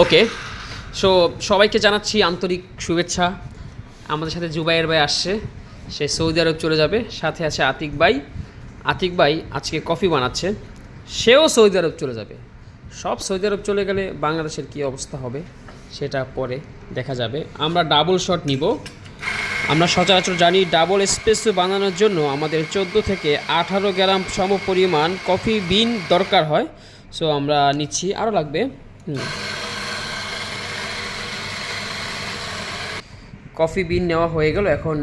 ওকে, so সবাইকে জানাচ্ছি আন্তরিক শুভেচ্ছা। আমাদের সাথে জুবাইর ভাই আসছে, সে সৌদি আরব চলে যাবে। সাথে আছে আতিক ভাই। আতিক ভাই আজকে কফি বানাচ্ছে, সেও সৌদি আরব চলে যাবে। সব সৌদি আরব চলে গেলে বাংলাদেশের কী অবস্থা হবে সেটা পরে দেখা যাবে। আমরা ডাবল শট নিব। আমরা সচরাচর জানি ডাবল এসপ্রেসো বানানোর জন্য আমাদের 14 থেকে 18 গ্রাম সম পরিমাণ কফি বিন দরকার হয়। সো আমরা নিচ্ছি, আরও লাগবে। কফি বিন নেওয়া হয়ে গেল, এখন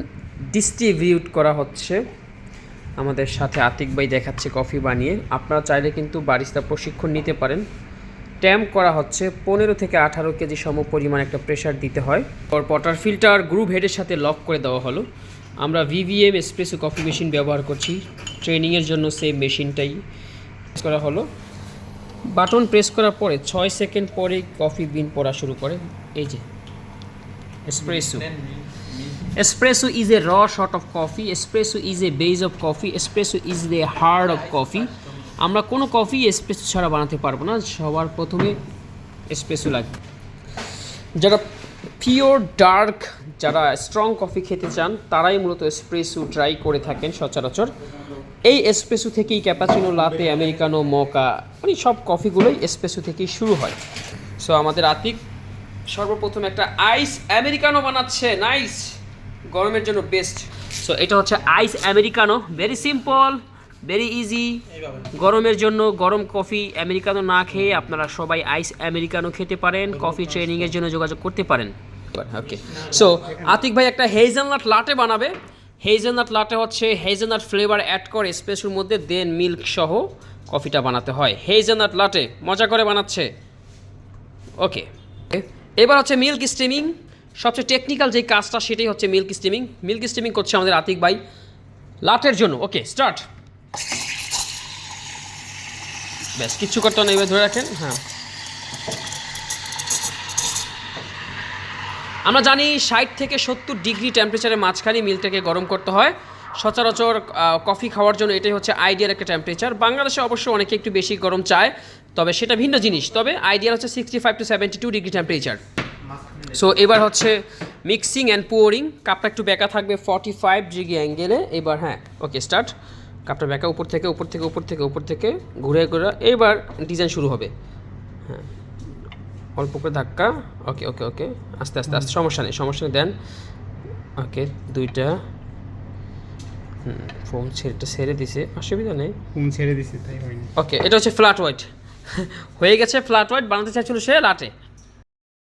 ডিস্ট্রিবিউট করা হচ্ছে। আমাদের সাথে আতিক ভাই দেখাচ্ছে কফি বানিয়ে। আপনারা চাইলে কিন্তু বারিস্তা প্রশিক্ষণ নিতে পারেন। ট্যাম্প করা হচ্ছে 15 থেকে 18 কেজি সম পরিমাণ একটা প্রেশার দিতে হয়। পটার ফিল্টার গ্রুপ হেডের সাথে লক করে দেওয়া হলো। আমরা ভিভিএম এসপ্রেসো কফি মেশিন ব্যবহার করছি, ট্রেনিংয়ের জন্য সেই মেশিনটাই করা হলো। বাটন প্রেস করার পরে 6 সেকেন্ড পরেই কফি বিন পড়া শুরু করে। এই যে espresso. Espresso is a raw shot of coffee. Espresso is a base of coffee. Espresso is the heart of coffee. আমরা কোনো কফি এসপ্রেসো ছাড়া বানাতে পারবো না, সবার প্রথমে এসপ্রেসো লাগবে। যারা পিওর ডার্ক, যারা স্ট্রং কফি খেতে চান তারাই মূলত এসপ্রেসো ট্রাই করে থাকেন সচরাচর। এই এসপ্রেসো থেকেই ক্যাপাচিনো, লাতে, আমেরিকানো, মোকা, মানে সব কফিগুলোই এসপ্রেসো থেকেই শুরু হয়। সো আমাদের আতিক সর্বপ্রথম একটা আইস আমেরিকানো বানাচ্ছে। নাইস, গরমের জন্য বেস্ট। সো এটা হচ্ছে ice americano, very simple, very easy. গরমের জন্য গরম কফি আমেরিকানো না খেয়ে আপনারা সবাই আইস আমেরিকানো খেতে পারেন। কফি ট্রেনিংয়ের জন্য যোগাযোগ করতে পারেন। ওকে, সো আতিক ভাই একটা হেজেলনাট লাটে বানাবে। হেজেলনাট লাটে হচ্ছে হেজেলনাট ফ্লেভার অ্যাড করে স্পেশাল মধ্যে দেন মিল্ক সহ কফিটা বানাতে হয়। হেজেলনাট লাটে মজা করে বানাচ্ছে। ওকে, এবার হচ্ছে মিল্ক স্টিমিং। সবচেয়ে টেকনিক্যাল যে কাজটা সেটাই হচ্ছে মিল্ক স্টিমিং। মিল্ক স্টিমিং করছে আমাদের আতিক ভাই লাটের জন্য। ওকে, স্টার্ট। ব্যাস, কিচ্ছু করতে নেই, ধরে রাখেন। হ্যাঁ, আমরা জানি 60 থেকে 70 ডিগ্রি টেম্পারেচারের মাঝখানে মিল্কটাকে গরম করতে হয়। সচরাচর কফি খাওয়ার জন্য এটাই হচ্ছে আইডিয়াল একটা টেম্পারেচার। বাংলাদেশে অবশ্য অনেকে একটু বেশি গরম চায়, তবে সেটা ভিন্ন জিনিস। তবে আইডিয়াল হচ্ছে 65 to 72 ডিগ্রি টেম্পারেচার। সো এবার হচ্ছে মিক্সিং অ্যান্ড পোরিং। কাপটা একটু বেঁকা থাকবে 45 ডিগ্রি অ্যাঙ্গেলে। এবার হ্যাঁ, ওকে, স্টার্ট। কাপটা বেঁকা, উপর থেকে ঘুরে ঘুরে এবার ডিজাইন শুরু হবে। হ্যাঁ, অল্প করে ধাক্কা। ওকে ওকে ওকে, আস্তে আস্তে আস্তে, সমস্যা নেই দেন। ওকে, দুইটা ফোম ছেড়ে দিছে, অসুবিধা নেই, ফোম ছেড়ে দিছে তাই হয়নি। ওকে, এটা হচ্ছে ফ্ল্যাট হোয়াইট হয়ে গেছে। ফ্ল্যাট হোয়াইট বানাতে চাইছিল সে লাটে।